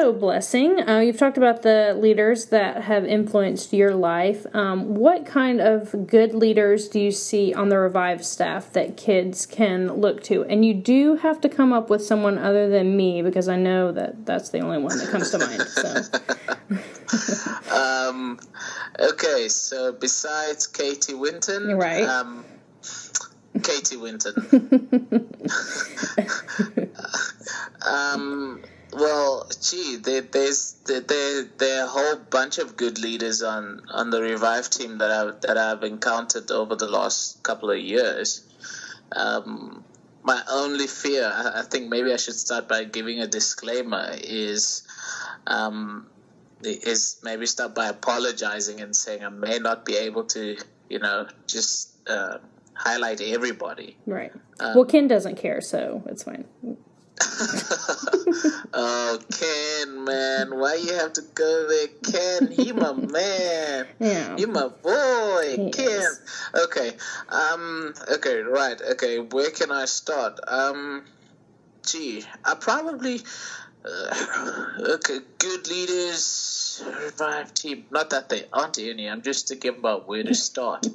So, Blessing, you've talked about the leaders that have influenced your life. What kind of good leaders do you see on the Revive staff that kids can look to? And you do have to come up with someone other than me, because I know that that's the only one that comes to mind. So. Okay, so besides Katie Winton, right? Katie Winton. Well, gee, there are a whole bunch of good leaders on the Revive team that I've encountered over the last couple of years. My only fear, I think maybe I should start by giving a disclaimer, is maybe start by apologizing and saying I may not be able to, just highlight everybody. Right. Well, Ken doesn't care, so it's fine. Oh, Ken, man, why you have to go there, Ken? He my man. Yeah. He my boy, He Ken. is. Okay. Okay, right. Okay, where can I start? Gee, I probably okay, good leaders, Revive team. Not that they aren't any. I'm just thinking about where to start.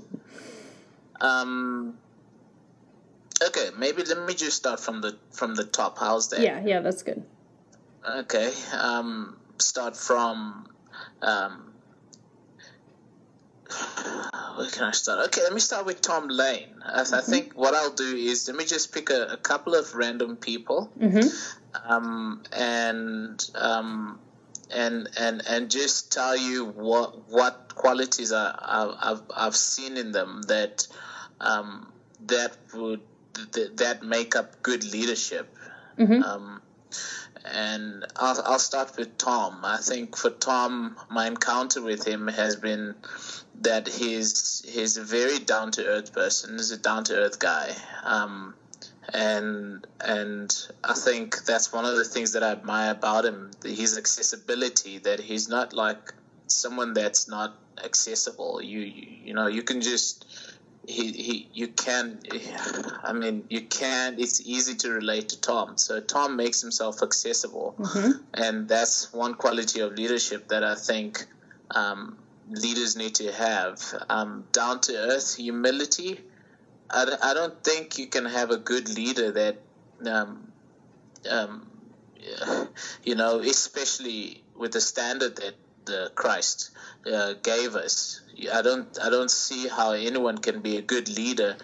Okay, maybe let me just start from the top. How's that? Yeah, that's good. Okay. Start from where can I start? Okay, let me start with Tom Lane. I think what I'll do is let me just pick a couple of random people, and just tell you what qualities I've seen in them that that make up good leadership. And I'll start with Tom. I think for Tom, my encounter with him has been that he's a very down to earth person. He's a down to earth guy, and I think that's one of the things that I admire about him. His accessibility. That he's not like someone that's not accessible. You can just. You can. It's easy to relate to Tom. So Tom makes himself accessible, and that's one quality of leadership that I think leaders need to have. Down to earth, humility. I don't think you can have a good leader that, especially with the standard that Christ gave us. I don't see how anyone can be a good leader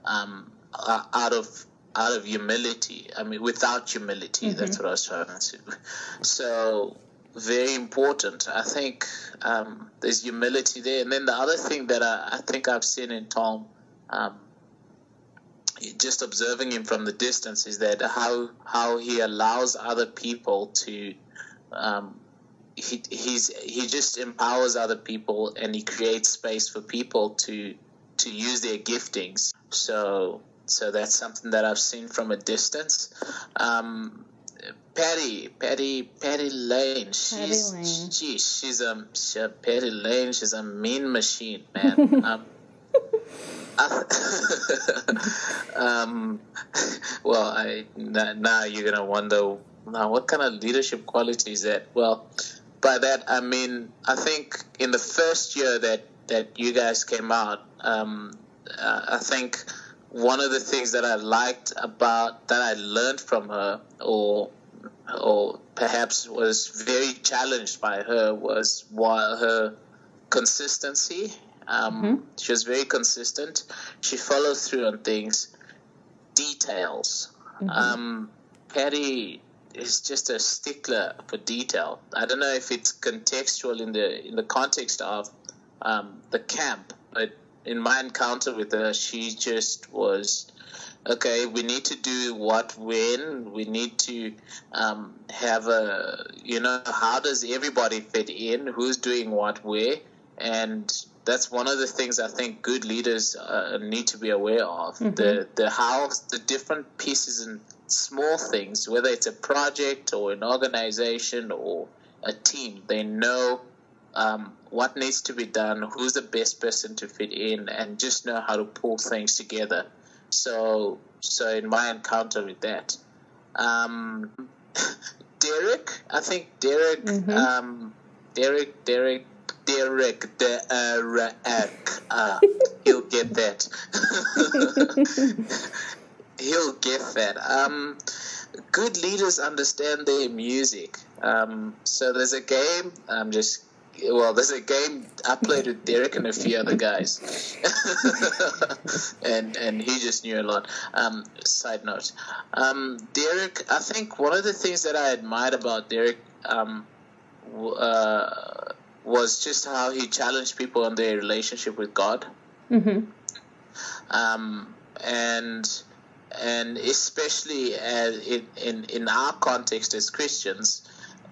out of humility. I mean, without humility. That's what I was trying to say. So very important. I think there's humility there. And then the other thing that I think I've seen in Tom, just observing him from the distance, is that how he allows other people to. He just empowers other people, and he creates space for people to use their giftings. So that's something that I've seen from a distance. Patty Lane. She's Patty Lane. She's a mean machine, man. Well, now you're gonna wonder, now what kind of leadership quality is that? Well. By that, I mean, I think in the first year that you guys came out, I think one of the things that I liked about, that I learned from her, or perhaps was very challenged by her, was her consistency. She was very consistent. She followed through on things, details. Patty is just a stickler for detail. I don't know if it's contextual in the context of the camp, but in my encounter with her, she just was, okay, we need to do what, when, we need to have how does everybody fit in, who's doing what, where, and that's one of the things I think good leaders need to be aware of. The how, the different pieces and small things, whether it's a project or an organization or a team, they know what needs to be done, who's the best person to fit in, and just know how to pull things together. So in my encounter with that, Derek. I think Derek. Derek. He'll get that. He'll get that. Good leaders understand their music. So there's a game. There's a game I played with Derek and a few other guys, and he just knew a lot. Side note, Derek. I think one of the things that I admired about Derek was just how he challenged people on their relationship with God. And especially in our context as Christians,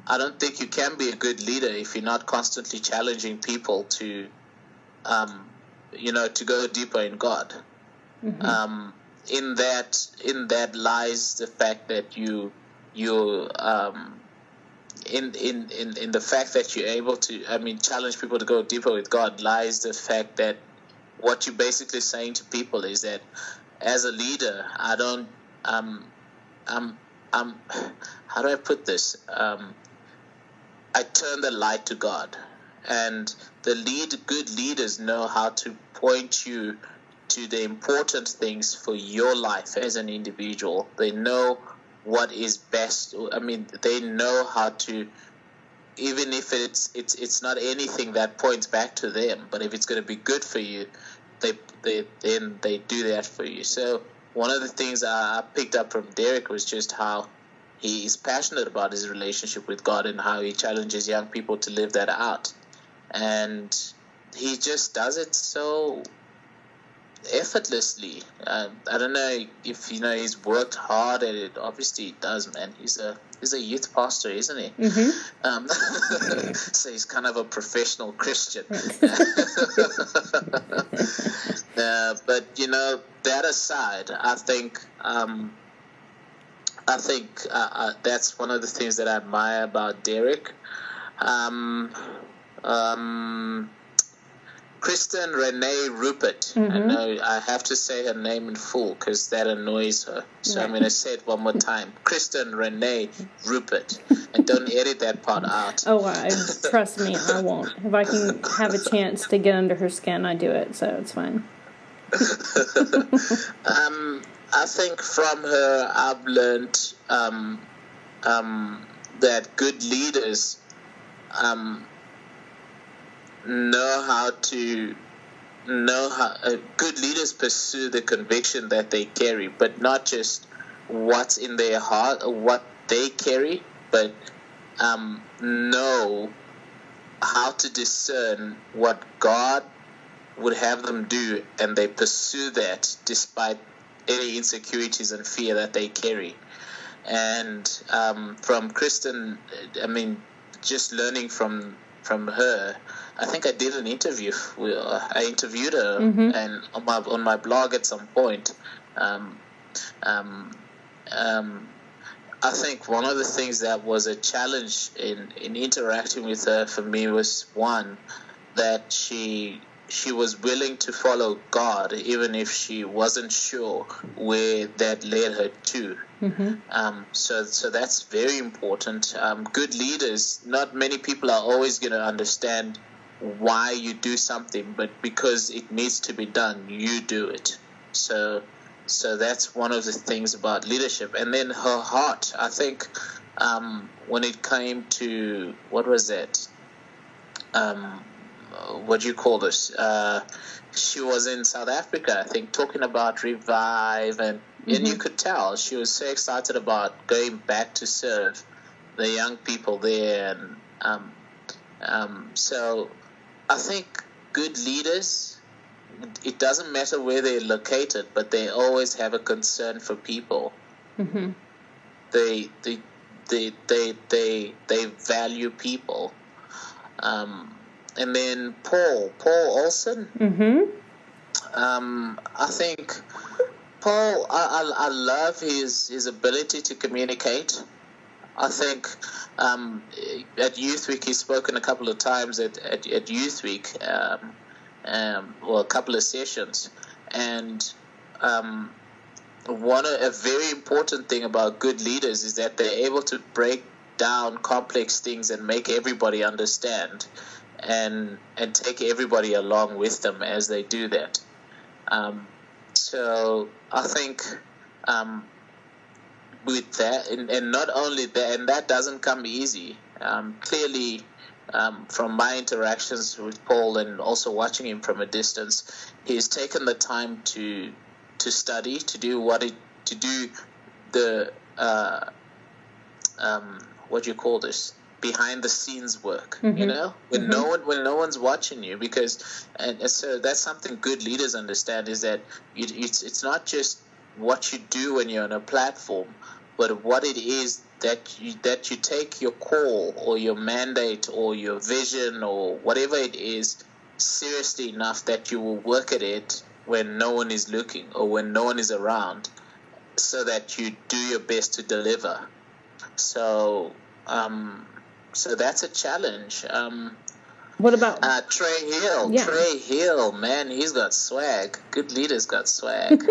I don't think you can be a good leader if you're not constantly challenging people to go deeper in God. In that lies the fact that in the fact that you're able to, challenge people to go deeper with God, lies the fact that what you're basically saying to people is that as a leader, I don't, how do I put this? I turn the light to God, and good leaders know how to point you to the important things for your life as an individual. They know what is best. They know how to, even if it's not anything that points back to them, but if it's going to be good for you, they do that for you. So one of the things I picked up from Derek was just how he is passionate about his relationship with God and how he challenges young people to live that out. And he just does it so effortlessly. I don't know if he's worked hard at it. Obviously he does, man. He's a youth pastor, isn't he? So he's kind of a professional Christian. But that aside, I think that's one of the things that I admire about Derek. Kristen Renee Rupert. I know I have to say her name in full because that annoys her. So I'm going to say it one more time. Kristen Renee Rupert. And don't edit that part out. Oh, trust me, I won't. If I can have a chance to get under her skin, I do it. So it's fine. I think from her, I've learned that good leaders good leaders pursue the conviction that they carry, but not just what's in their heart or what they carry, but know how to discern what God would have them do, and they pursue that despite any insecurities and fear that they carry. And from Kristen, just learning from her, I think I did an interview. I interviewed her, and on my blog at some point. I think one of the things that was a challenge in interacting with her for me was, one, that she was willing to follow God even if she wasn't sure where that led her to. So that's very important. Good leaders, not many people are always going to understand why you do something, but because it needs to be done, you do it. So that's one of the things about leadership. And then her heart, I think, when it came to, what was that? What do you call this? She was in South Africa, I think, talking about Revive, and you could tell she was so excited about going back to serve the young people there. And so I think good leaders, it doesn't matter where they're located, but they always have a concern for people. They value people. And then Paul Olsen. I think Paul, I love his ability to communicate. I think at Youth Week, he's spoken a couple of times at Youth Week, a couple of sessions. And a very important thing about good leaders is that they're able to break down complex things and make everybody understand, and take everybody along with them as they do that. So I think with that, and not only that, and that doesn't come easy. Clearly, from my interactions with Paul and also watching him from a distance, he's taken the time to study, to do the what do you call this, behind the scenes work, you know, when no one's watching you, because and so that's something good leaders understand, is that it's not just what you do when you're on a platform, but what it is that you take your call or your mandate or your vision or whatever it is seriously enough that you will work at it when no one is looking or when no one is around, so that you do your best to deliver. So that's a challenge. What about Trey Hill? Yeah. Trey Hill, man, he's got swag. Good leaders got swag.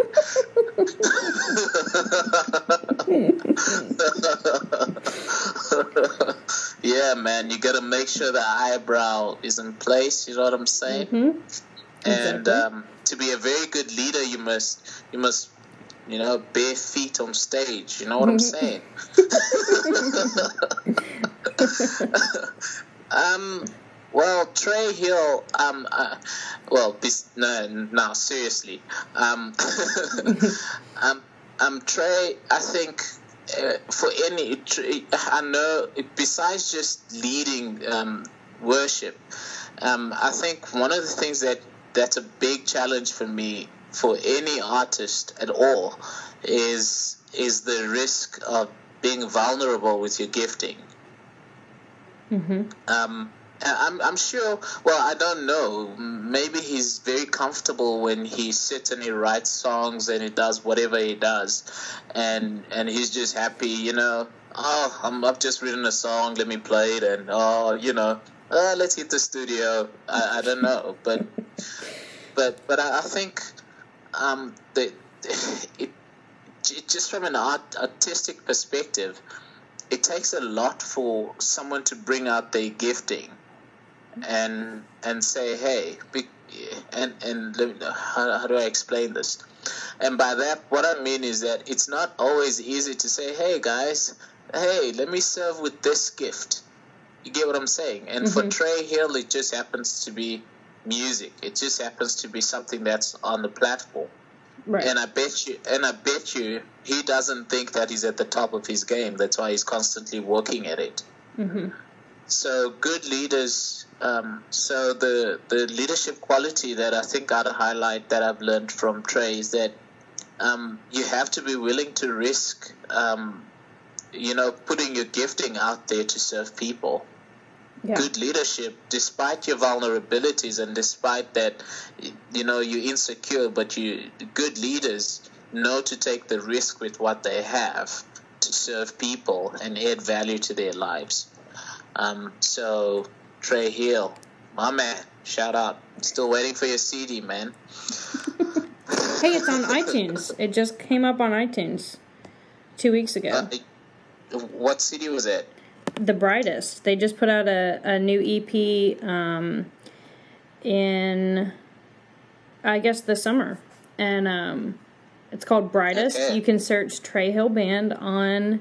Yeah, man, you got to make sure the eyebrow is in place. You know what I'm saying? Mm-hmm. And Exactly. to be a very good leader, you must bare feet on stage. You know what I'm saying? Well, Trey Hill. No, seriously. Trey. I think for any, I know besides just leading worship, I think one of the things that's a big challenge for me, for any artist at all, is the risk of being vulnerable with your gifting. I'm sure. Well, I don't know. Maybe he's very comfortable when he sits and he writes songs and he does whatever he does, and he's just happy. You know, I've just written a song. Let me play it, and let's hit the studio. I don't know, but I think that it just from an artistic perspective, it takes a lot for someone to bring out their gifting and say, hey, and how do I explain this? And by that, what I mean is that it's not always easy to say, hey guys, hey, let me serve with this gift. You get what I'm saying? And for Trey Hill, it just happens to be music. It just happens to be something that's on the platform. Right. And I bet you he doesn't think that he's at the top of his game. That's why he's constantly working at it. So good leaders. So the leadership quality that I think I'd highlight that I've learned from Trey is that you have to be willing to risk, putting your gifting out there to serve people. Yeah. Good leadership, despite your vulnerabilities and despite that, you're insecure, but good leaders know to take the risk with what they have to serve people and add value to their lives. So Trey Hill, my man, shout out. Still waiting for your CD, man. Hey, it's on iTunes. It just came up on iTunes 2 weeks ago. What CD was it? The Brightest. They just put out a new EP in, I guess, the summer. And it's called Brightest. Okay. You can search Trey Hill Band on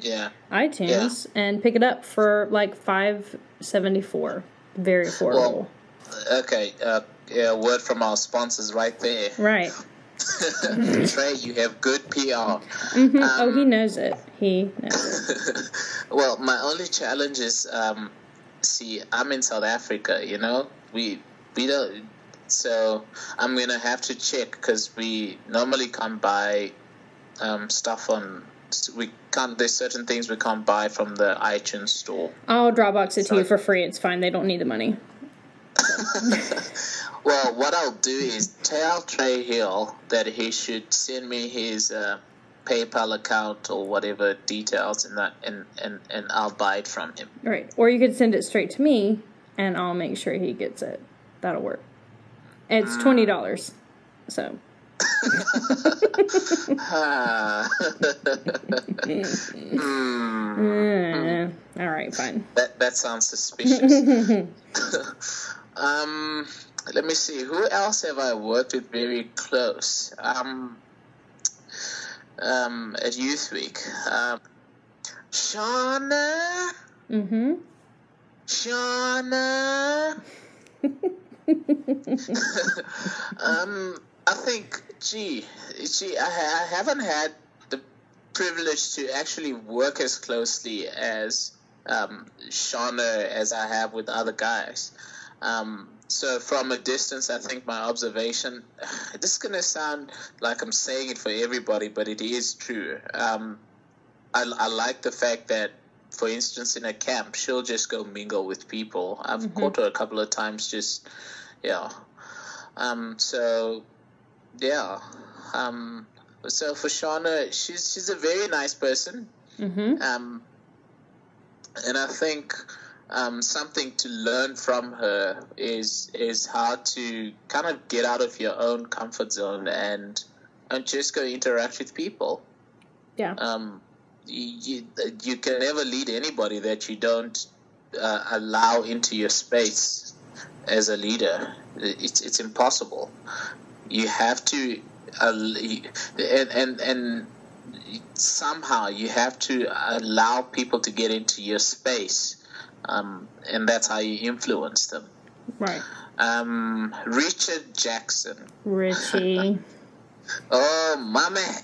iTunes and pick it up for like $5.74. Very affordable. Well, okay. Word from our sponsors right there. Right. Trey, you have good PR. He knows it. He knows it. Well, my only challenge is, I'm in South Africa, we don't, so I'm going to have to check, because we normally can't buy stuff there's certain things we can't buy from the iTunes store. I'll Dropbox it to you for free. It's fine. They don't need the money. Well, what I'll do is tell Trey Hill that he should send me his PayPal account or whatever details in that, and I'll buy it from him. Right. Or you could send it straight to me, and I'll make sure he gets it. That'll work. It's $20. So. All right, fine. That sounds suspicious. Let me see. Who else have I worked with very close? At Youth Week. Shauna. Mm-hmm. Shauna. I think, I haven't had the privilege to actually work as closely as Shauna as I have with other guys. So from a distance, I think my observation, this is going to sound like I'm saying it for everybody, but it is true. I like the fact that, for instance, in a camp, she'll just go mingle with people. I've caught her a couple of times just, yeah. So for Shauna, she's a very nice person. And I think something to learn from her is how to kind of get out of your own comfort zone and just go interact with people. Yeah. You can never lead anybody that you don't allow into your space as a leader. It's impossible. You have to, and somehow you have to allow people to get into your space, and that's how you influence them. Right. Richard Jackson. Richie. Oh, my man.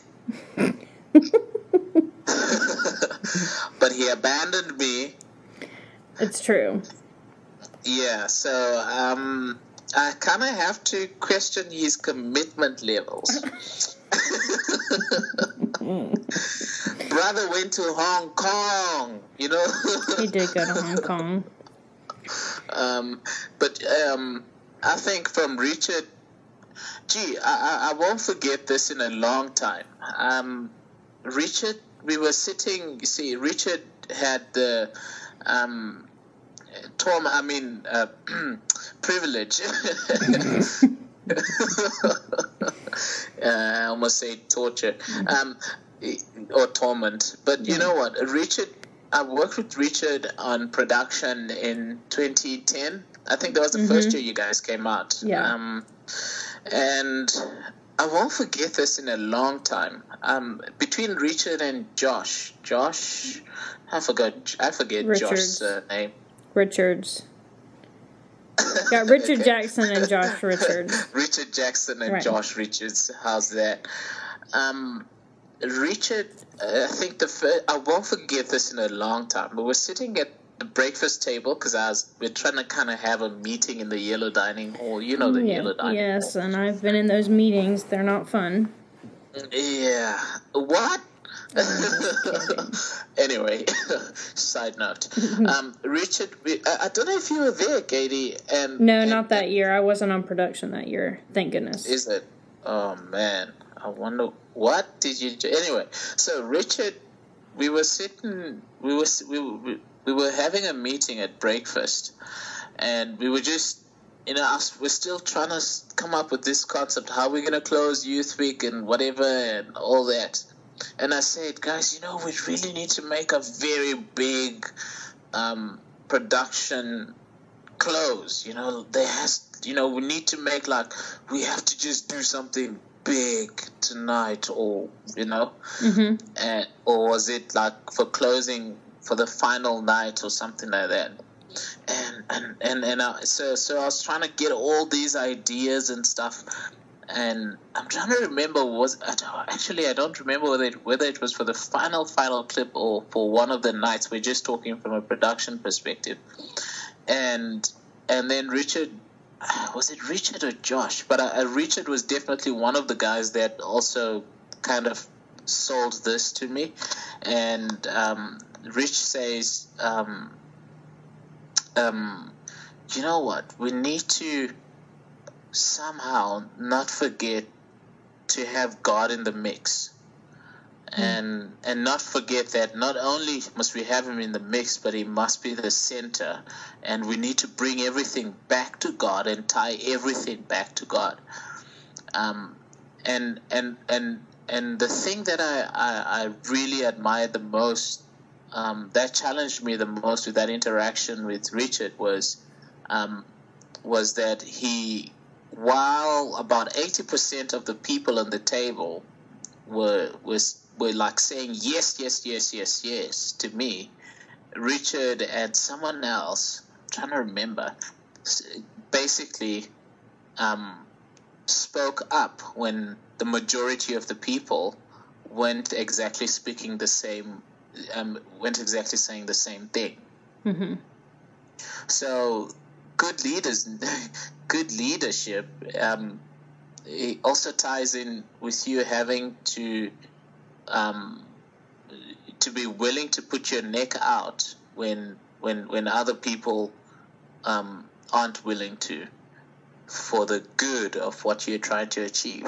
But he abandoned me. It's true. Yeah, so I kind of have to question his commitment levels. Brother went to Hong Kong, He did go to Hong Kong. But I think from Richard, I won't forget this in a long time. Richard, we were sitting, Richard had the privilege. I almost say torture, or torment. But you know what, Richard, I worked with Richard on production in 2010. I think that was the first year you guys came out. Yeah. And I won't forget this in a long time. Between Richard and Josh, I forget Richards. Josh's name. Richards. Yeah, Richard Jackson and Josh Richards. Richard Jackson and Josh Richards. How's that? Richard, I think I won't forget this in a long time. We were sitting at the breakfast table because we're trying to kind of have a meeting in the yellow dining hall. You know the yellow dining hall. Yes, and I've been in those meetings. They're not fun. Yeah. What? Anyway, side note. Richard, I don't know if you were there, Katie. No, not that year. I wasn't on production that year. Thank goodness. Is it? Oh, man. I wonder, what did you do? Anyway, so Richard, we were sitting, we were having a meeting at breakfast, and we were just, we're still trying to come up with this concept, how we're going to close Youth Week and whatever and all that. And I said, guys, we really need to make a very big production close. We need to make we have to just do something big tonight, or or was it for closing for the final night or something like that? So I was trying to get all these ideas and stuff. And I'm trying to remember, I don't remember whether it was for the final clip or for one of the nights. We're just talking from a production perspective. And then Richard, was it Richard or Josh? But Richard was definitely one of the guys that also kind of sold this to me. And Rich says, you know what, we need to somehow not forget to have God in the mix, and not forget that not only must we have him in the mix, but he must be the center, and we need to bring everything back to God and tie everything back to God. and the thing that I really admired the most, that challenged me the most with that interaction with Richard was that while about 80% of the people on the table were like saying yes, yes, yes, yes, yes to me, Richard and someone else, I'm trying to remember, basically spoke up when the majority of the people weren't exactly saying the same thing. Mm-hmm. So good leadership it also ties in with you having to be willing to put your neck out when other people aren't willing to, for the good of what you're trying to achieve.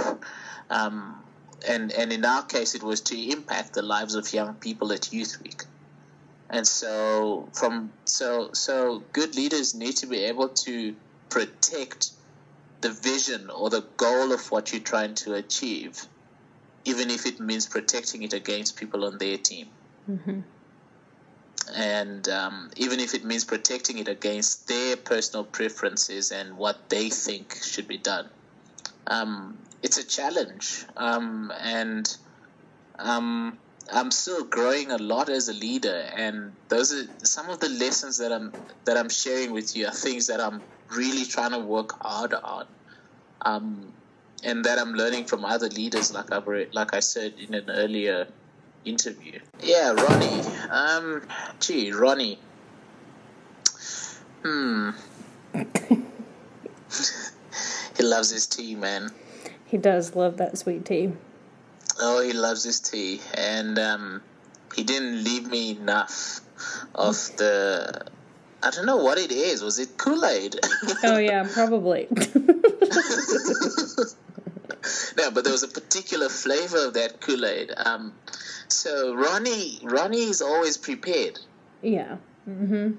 And in our case, it was to impact the lives of young people at Youth Week. And so good leaders need to be able to protect the vision or the goal of what you're trying to achieve, even if it means protecting it against people on their team. Mm-hmm. And even if it means protecting it against their personal preferences and what they think should be done. It's a challenge. And I'm still growing a lot as a leader, and those are some of the lessons that I'm sharing with you are things that I'm really trying to work hard on, and that I'm learning from other leaders, like I said in an earlier interview. Yeah, Ronnie. Ronnie. He loves his tea, man. He does love that sweet tea. Oh, he loves his tea, and he didn't leave me enough of the. I don't know what it is. Was it Kool-Aid? Oh yeah, probably. No, but there was a particular flavor of that Kool-Aid. So Ronnie is always prepared. Yeah. Mm-hmm.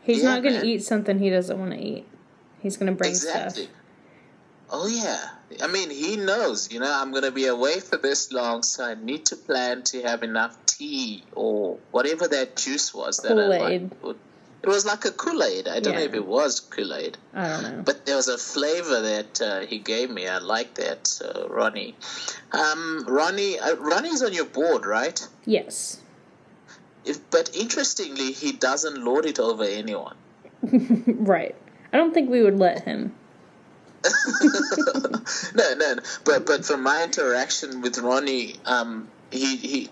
He's not going to eat something he doesn't want to eat. He's going to bring stuff. Oh, yeah. I mean, he knows, I'm going to be away for this long, so I need to plan to have enough tea or whatever that juice was. Kool-Aid. That I like. It was like a Kool-Aid. I don't know if it was Kool-Aid. I don't know. But there was a flavor that he gave me. I like that. So, Ronnie. Ronnie's on your board, right? Yes. But interestingly, he doesn't lord it over anyone. Right. I don't think we would let him. No. But from my interaction with Ronnie, he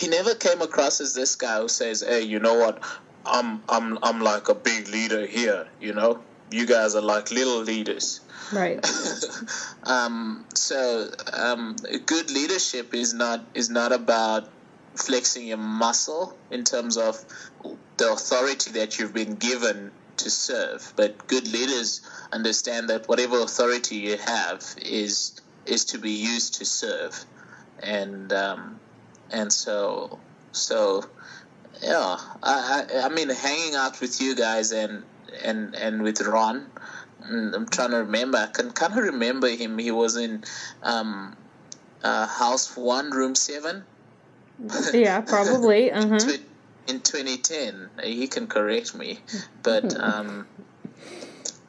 never came across as this guy who says, "Hey, you know what? I'm like a big leader here. You guys are like little leaders." Right. Good leadership is not about flexing your muscle in terms of the authority that you've been given to serve, but good leaders understand that whatever authority you have is to be used to serve, and so yeah. I mean, hanging out with you guys and with Ron. I'm trying to remember. I can kind of remember him. He was in House 1, Room 7. Yeah, probably. Uh-huh. In 2010. He can correct me. But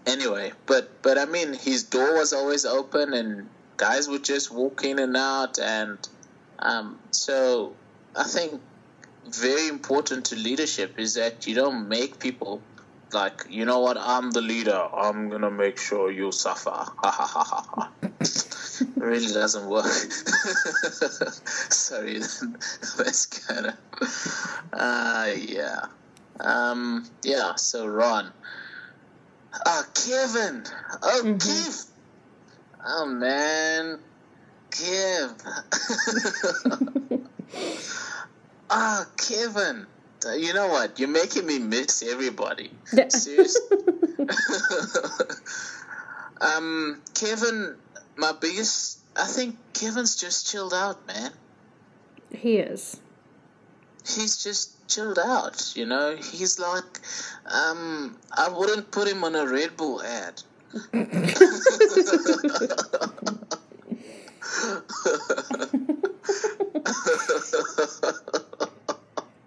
anyway, but I mean, his door was always open and guys would just walk in and out. And so I think very important to leadership is that you don't make people like, you know what, I'm the leader, I'm going to make sure you suffer. Ha ha ha ha ha. It really doesn't work. Sorry, that's kind of... yeah. Yeah, so Ron. Kevin. Oh, mm-hmm. Kev. Oh, man. Kev. Kevin. You know what? You're making me miss everybody. Seriously. Kevin, I think Kevin's just chilled out, man. He is. He's just chilled out, He's like, I wouldn't put him on a Red Bull ad.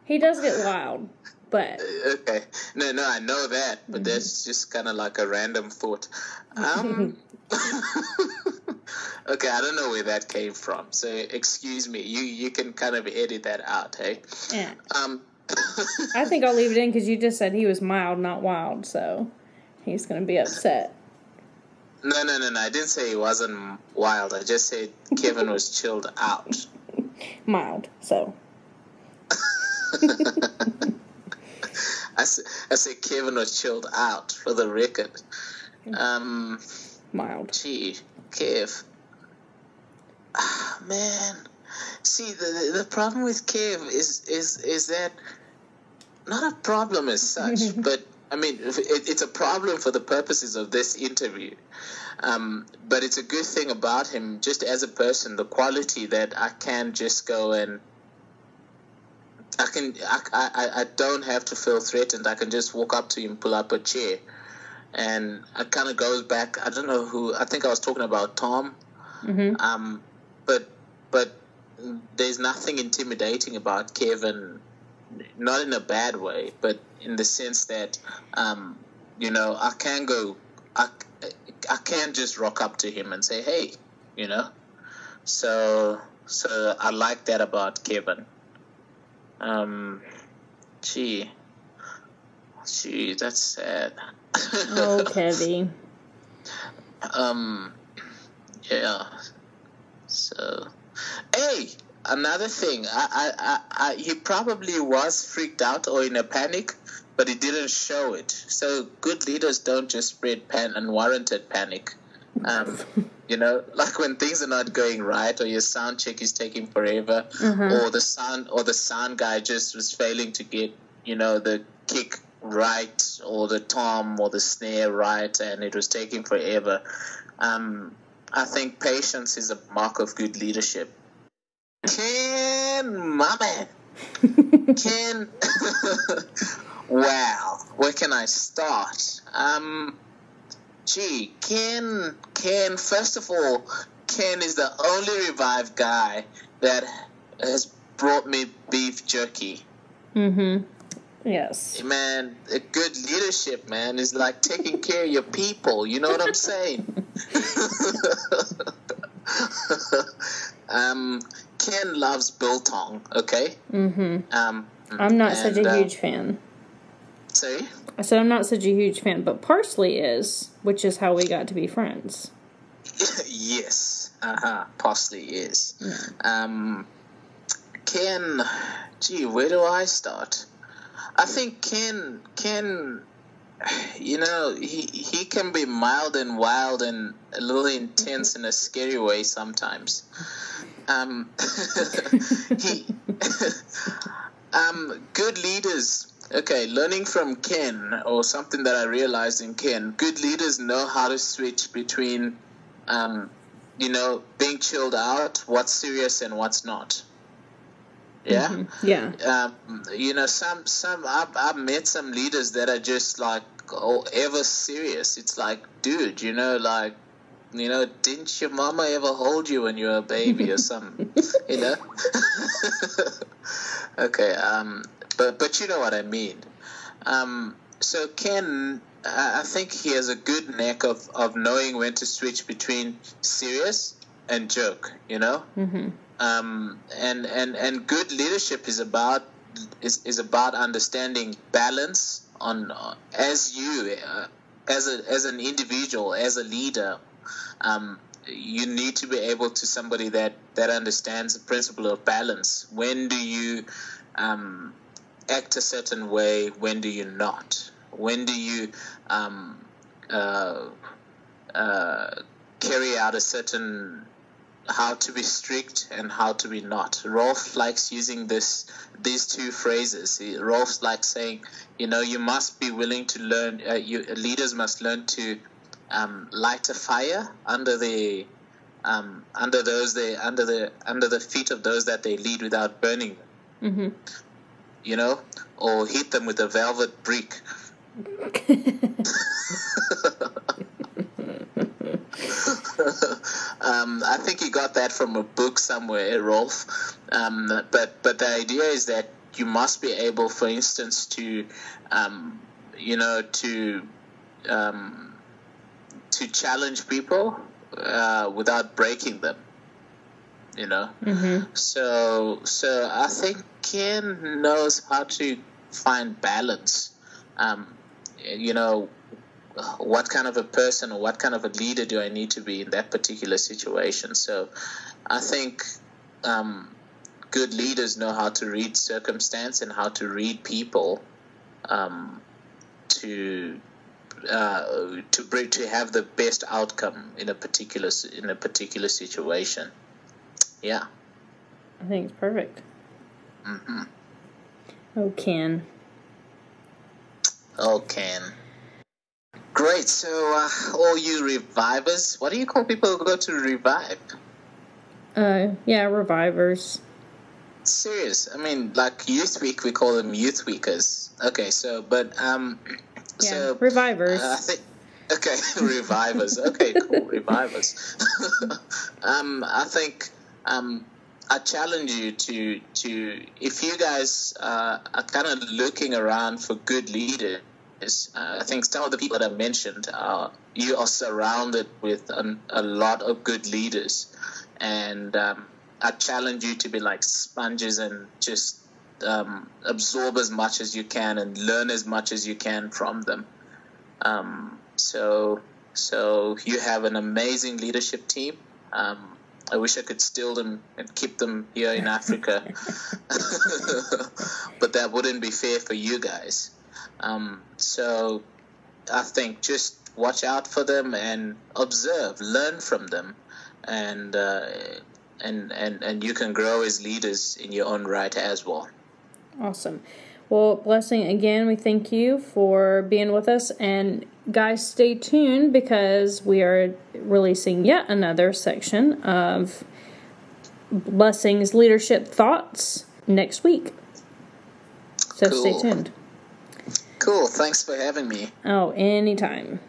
He does get wild, but okay. No, I know that, but that's just kind of like a random thought. Okay, I don't know where that came from, so excuse me. You can kind of edit that out, hey? yeah. I think I'll leave it in because you just said he was mild, not wild, so he's going to be upset. No. I didn't say he wasn't wild. I just said Kevin was chilled out. Mild, so. I said Kevin was chilled out for the record. Mild. Gee, Kev. Man. See, the problem with Kev is that not a problem as such, but I mean, it's a problem for the purposes of this interview. But it's a good thing about him, just as a person, the quality that I can just go and I don't have to feel threatened. I can just walk up to him, pull up a chair, and it kind of goes back. I don't know who. I think I was talking about Tom. Mm-hmm. But there's nothing intimidating about Kevin, not in a bad way, but in the sense that, you know, I can't just rock up to him and say, hey, you know. So I like that about Kevin. Gee, that's sad. Oh, Kevy. Yeah. So, hey, another thing. He probably was freaked out or in a panic, but he didn't show it. So good leaders don't just spread unwarranted panic. You know, like when things are not going right, or your sound check is taking forever, or the sound guy just was failing to get, you know, the kick right, or the tom or the snare right, and it was taking forever. I think patience is a mark of good leadership. My man, wow, where can I start? Ken, first of all, Ken is the only revived guy that has brought me beef jerky. Mm-hmm. Yes. Man, a good leadership, man, is like taking care of your people. You know what I'm saying? Ken loves biltong, okay? Mm-hmm. I'm not such a huge fan. Sorry? I said I'm not such a huge fan, but Parsley is, which is how we got to be friends. Yes. Parsley is. Yeah. Ken, gee, where do I start? I think Ken, you know, he can be mild and wild and a little intense in a scary way sometimes. Good leaders. Okay, learning from Ken, or something that I realized in Ken, good leaders know how to switch between, you know, being chilled out, what's serious and what's not. Yeah? Mm-hmm. Yeah. You know, I've met some leaders that are just like, ever serious. It's like, dude, you know, like, you know, didn't your mama ever hold you when you were a baby or something? You know? Okay, but you know what I mean. So Ken, I think he has a good knack of knowing when to switch between serious and joke, you know? Mm-hmm. And good leadership is about understanding balance on as an individual, as a leader. You need to be able to somebody that understands the principle of balance. When do you act a certain way? When do you not? When do you carry out a certain, how to be strict and how to be not? Rolf likes using these two phrases. Rolf likes saying, you know, you must be willing to learn. Leaders must learn to light a fire under the feet of those that they lead without burning them. Mm-hmm. You know, or hit them with a velvet brick. I think you got that from a book somewhere, Rolf. But the idea is that you must be able, for instance, to to challenge people without breaking them. Mm-hmm. So I think Ken knows how to find balance. What kind of a person or what kind of a leader do I need to be in that particular situation? So I think good leaders know how to read circumstance and how to read people to have the best outcome in a particular situation. Yeah, I think it's perfect. Mm-hmm. Oh, Ken. Oh, Ken. Great. So, all you revivers, what do you call people who go to revive? Yeah, revivers. Serious. I mean, like Youth Week, we call them Youth Weekers. Okay, revivers. I think. Okay, revivers. Okay, cool, revivers. I think. I challenge you to if you guys are kind of looking around for good leaders. I think some of the people that I mentioned, you are surrounded with a lot of good leaders, and I challenge you to be like sponges and just absorb as much as you can and learn as much as you can from them. So you have an amazing leadership team. I wish I could steal them and keep them here in Africa, but that wouldn't be fair for you guys. So I think just watch out for them and observe, learn from them, and you can grow as leaders in your own right as well. Awesome. Well, Blessing, again, we thank you for being with us. And guys, stay tuned because we are releasing yet another section of Blessing's leadership thoughts next week. So Cool. Stay tuned. Cool. Thanks for having me. Oh, anytime.